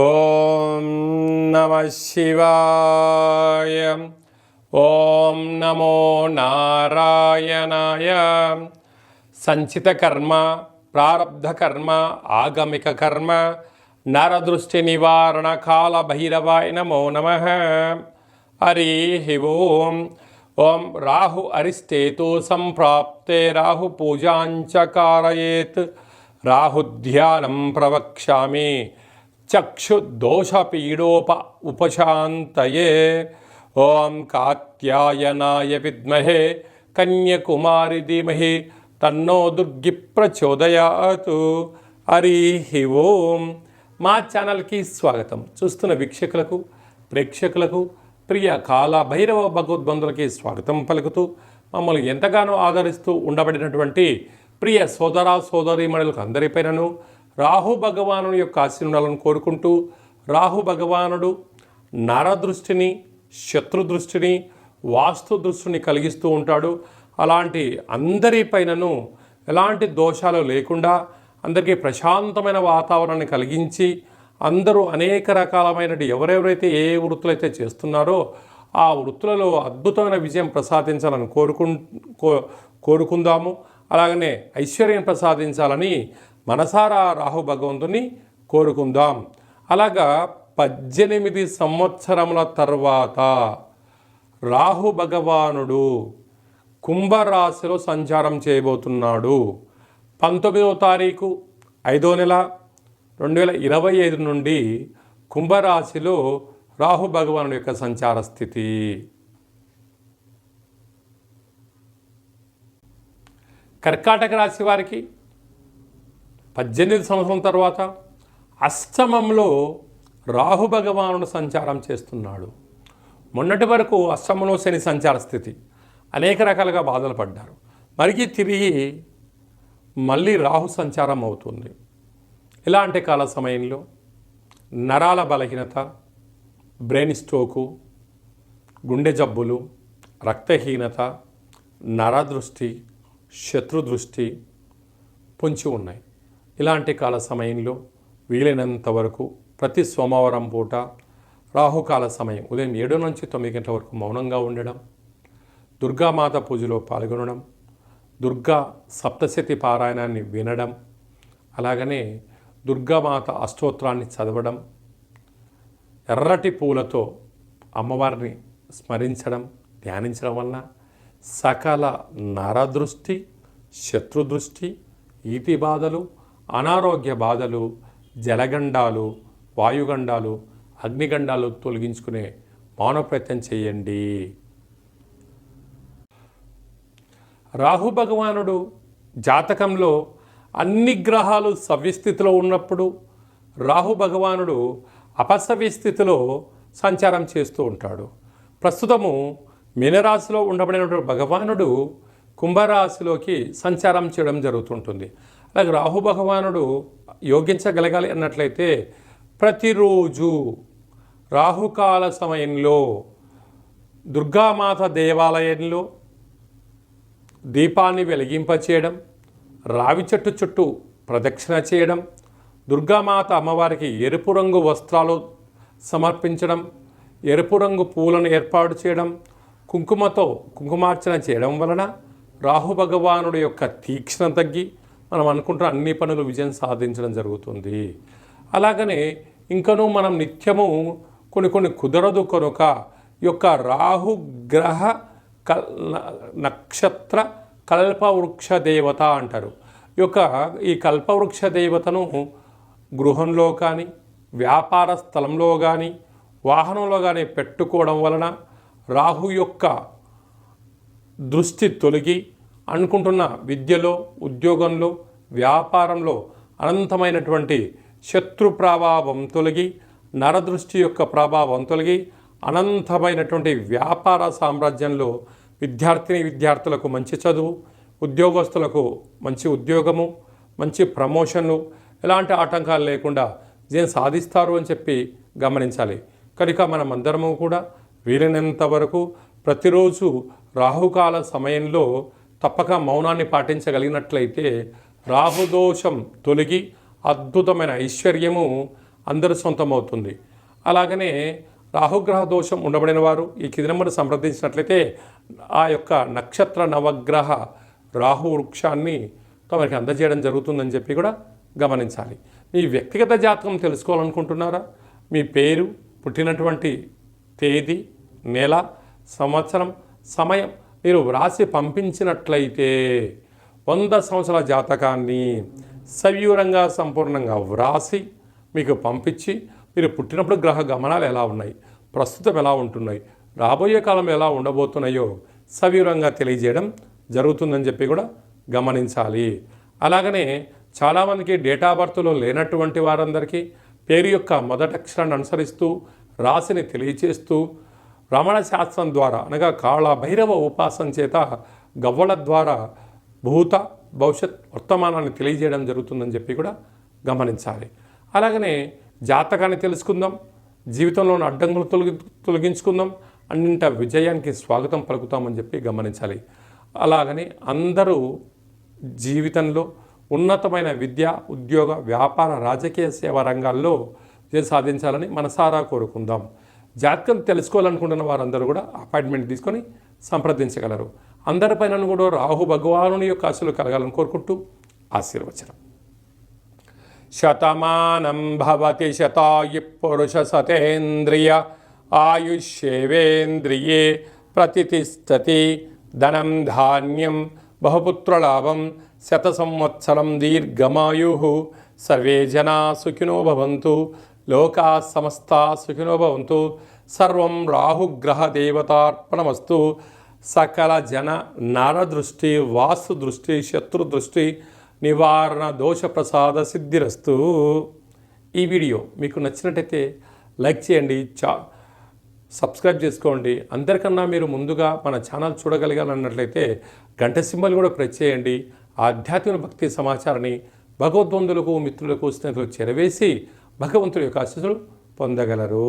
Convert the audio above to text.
ఓం నమ శివాయ. ఓం నమో నారాయణాయ. సంచిత కర్మ, ప్రారబ్ధ కర్మ, ఆగమిక కర్మ, నరదృష్టి నివారణ కాల భైరవాయ నమో నమః. హరి ఓం. ఓం రాహు అరిష్టేతు సంప్రాప్తే రాహు పూజాంచ కారయేత్. రాహుధ్యానం ప్రవక్ష్యామి చక్షుదోషపీడోప ఉపశాంతయే. ఓం కాత్యాయనాయ విద్మహే కన్యకుమారి ధీమహి తన్నో దుర్గి ప్రచోదయాతు. హరి ఓం. మా ఛానల్కి స్వాగతం. చూస్తున్న వీక్షకులకు, ప్రేక్షకులకు, ప్రియ కాల భైరవ భగవద్బంధులకి స్వాగతం పలుకుతూ, మమ్మల్ని ఎంతగానో ఆదరిస్తూ ఉండబడినటువంటి ప్రియ సోదర సోదరీమణులకు అందరిపైనను రాహు భగవానుని యొక్క ఆశీర్వాదాలను కోరుకుంటూ, రాహు భగవానుడు నరదృష్టిని, శత్రుదృష్టిని, వాస్తు దృష్టిని కలిగిస్తూ ఉంటాడు. అలాంటి అందరిపైనను ఎలాంటి దోషాలు లేకుండా అందరికీ ప్రశాంతమైన వాతావరణాన్ని కలిగించి, అందరూ అనేక రకాలమైన ఎవరెవరైతే ఏ వృత్తులు అయితే చేస్తున్నారో ఆ వృత్తులలో అద్భుతమైన విజయం ప్రసాదించాలని కోరుకుందాము. అలాగనే ఐశ్వర్యం ప్రసాదించాలని మనసారా రాహు భగవంతుని కోరుకుందాం. అలాగా 18 సంవత్సరముల తర్వాత రాహు భగవానుడు కుంభరాశిలో సంచారం చేయబోతున్నాడు. 19వ తారీఖు 5వ నెల 2025 నుండి కుంభరాశిలో రాహు భగవానుడి యొక్క సంచార స్థితి. కర్కాటక రాశి వారికి 18 సంవత్సరం తర్వాత అష్టమంలో రాహు భగవానుడు సంచారం చేస్తున్నాడు. మొన్నటి వరకు అష్టమంలో శని సంచార స్థితి, అనేక రకాలుగా బాధలు పడ్డారు. మరికి తిరిగి మళ్ళీ రాహు సంచారం అవుతుంది. ఇలాంటి కాల సమయంలో నరాల బలహీనత, బ్రెయిన్ స్ట్రోకు, గుండె జబ్బులు, రక్తహీనత, నరదృష్టి, శత్రుదృష్టి పొంచి ఉన్నాయి. ఇలాంటి కాల సమయంలో వీలైనంత వరకు ప్రతి సోమవారం పూట రాహుకాల సమయం ఉదయం 7 నుంచి 9 గంటల వరకు మౌనంగా ఉండడం, దుర్గామాత పూజలో పాల్గొనడం, దుర్గా సప్తశతి పారాయణాన్ని వినడం, అలాగనే దుర్గామాత అష్టోత్తరాన్ని చదవడం, ఎర్రటి పూలతో అమ్మవారిని స్మరించడం, ధ్యానించడం వలన సకల నరదృష్టి, శత్రుదృష్టి, ఈతి బాధలు, అనారోగ్య బాధలు, జలగండాలు, వాయుగండాలు, అగ్నిగండాలు తొలగించుకునే మౌన ప్రయత్నం చేయండి. రాహు భగవానుడు జాతకంలో అన్ని గ్రహాలు సవ్యస్థితిలో ఉన్నప్పుడు రాహు భగవానుడు అపసవ్య స్థితిలో సంచారం చేస్తూ ఉంటాడు. ప్రస్తుతము మీనరాశిలో ఉండబడినటువంటి భగవానుడు కుంభరాశిలోకి సంచారం చేయడం జరుగుతుంటుంది. అలాగే రాహు భగవానుడు యోగించగలగాలి అన్నట్లయితే ప్రతిరోజు రాహుకాల సమయంలో దుర్గామాత దేవాలయంలో దీపాన్ని వెలిగింపచేయడం, రావి చెట్టు చుట్టూ ప్రదక్షిణ చేయడం, దుర్గామాత అమ్మవారికి ఎరుపు రంగు వస్త్రాలు సమర్పించడం, ఎరుపు రంగు పూలను ఏర్పాటు చేయడం, కుంకుమతో కుంకుమార్చన చేయడం వలన రాహు భగవానుడి యొక్క తీక్షణ తగ్గి మనం అనుకుంటున్న అన్ని పనులు విజయం సాధించడం జరుగుతుంది. అలాగనే ఇంకనూ మనం నిత్యము కొన్ని కుదరదు కనుక ఈ యొక్క రాహుగ్రహ నక్షత్ర కల్పవృక్ష దేవత అంటారు. ఈ కల్పవృక్ష దేవతను గృహంలో కానీ, వ్యాపార స్థలంలో కానీ, వాహనంలో కానీ పెట్టుకోవడం వలన రాహు యొక్క దృష్టి తొలగి అనుకుంటున్న విద్యలో, ఉద్యోగంలో, వ్యాపారంలో అనంతమైనటువంటి శత్రు ప్రభావం తొలగి, నరదృష్టి యొక్క ప్రభావం తొలగి అనంతమైనటువంటి వ్యాపార సామ్రాజ్యంలో విద్యార్థులకు మంచి చదువు, ఉద్యోగస్తులకు మంచి ఉద్యోగము, మంచి ప్రమోషన్లు, ఎలాంటి ఆటంకాలు లేకుండా విజయం సాధిస్తారు అని చెప్పి గమనించాలి. కనుక మనమందరము కూడా వీలైనంత వరకు ప్రతిరోజు రాహుకాల సమయంలో తప్పక మౌనాన్ని పాటించగలిగినట్లయితే రాహుదోషం తొలగి అద్భుతమైన ఐశ్వర్యము, అందరి సొంతం అవుతుంది. అలాగనే రాహుగ్రహ దోషం ఉండబడిన వారు ఈ కింది నెంబర్ను సంప్రదించినట్లయితే ఆ యొక్క నక్షత్ర నవగ్రహ రాహు వృక్షాన్ని తమకి అందజేయడం జరుగుతుందని చెప్పి కూడా గమనించాలి. మీ వ్యక్తిగత జాతకం తెలుసుకోవాలనుకుంటున్నారా? మీ పేరు, పుట్టినటువంటి తేదీ, నెల, సంవత్సరం, సమయం మీరు వ్రాసి పంపించినట్లయితే 100 సంవత్సరాల జాతకాన్ని సవివరంగా సంపూర్ణంగా వ్రాసి మీకు పంపించి మీరు పుట్టినప్పుడు గ్రహ గమనాలు ఎలా ఉన్నాయి, ప్రస్తుతం ఎలా ఉంటున్నాయి, రాబోయే కాలం ఎలా ఉండబోతున్నాయో సవివరంగా తెలియజేయడం జరుగుతుందని చెప్పి కూడా గమనించాలి. అలాగనే చాలామందికి డేట్ ఆఫ్ బర్త్లో లేనటువంటి వారందరికీ పేరు యొక్క మొదటి అక్షరాన్ని అనుసరిస్తూ రాశిని తెలియచేస్తూ రమణ శాస్త్రం ద్వారా అనగా కాళ భైరవ ఉపాసన చేత గవ్వల ద్వారా భూత భవిష్యత్ వర్తమానాన్ని తెలియజేయడం జరుగుతుందని చెప్పి కూడా గమనించాలి. అలాగనే జాతకాన్ని తెలుసుకుందాం, జీవితంలోని అడ్డంకులు తొలగించుకుందాం, అన్నింట విజయానికి స్వాగతం పలుకుతామని చెప్పి గమనించాలి. అలాగని అందరూ జీవితంలో ఉన్నతమైన విద్య, ఉద్యోగ, వ్యాపార, రాజకీయ సేవా రంగాల్లో విజయం సాధించాలని మనసారా కోరుకుందాం. జాతకం తెలుసుకోవాలనుకుంటున్న వారందరూ కూడా అపాయింట్మెంట్ తీసుకొని సంప్రదించగలరు. అందరిపైన కూడా రాహు భగవానుని యొక్క ఆశలు కలగాలని కోరుకుంటూ ఆశీర్వచనం. శతమానం భవతి శతాయు పురుష సతేంద్రియ ఆయుష్యేవేంద్రియే ప్రతిష్టతి. ధనం ధాన్యం బహుపుత్రలాభం శత సంవత్సరం దీర్ఘమాయు. సర్వే జనా సుఖినో భవంతు, లోకా సమస్తా సుఖినో భవంతు. సర్వం రాహుగ్రహ దేవతార్పణమస్తు. సకల జన నరదృష్టి, వాస్తు దృష్టి, శత్రు దృష్టి నివారణ, దోష ప్రసాద సిద్ధిరస్తు. ఈ వీడియో మీకు నచ్చినట్టయితే లైక్ చేయండి, సబ్స్క్రైబ్ చేసుకోండి. అందరికన్నా మీరు ముందుగా మన ఛానల్ చూడగలిగాలన్నట్లయితే గంట సింబల్ కూడా ప్రెస్ చేయండి. ఆధ్యాత్మిక భక్తి సమాచారాన్ని భగవద్బంధులకు, మిత్రులకు, స్నేహితులకు చేరవేసి భగవంతుడి యొక్క ఆశీస్సులు పొందగలరు.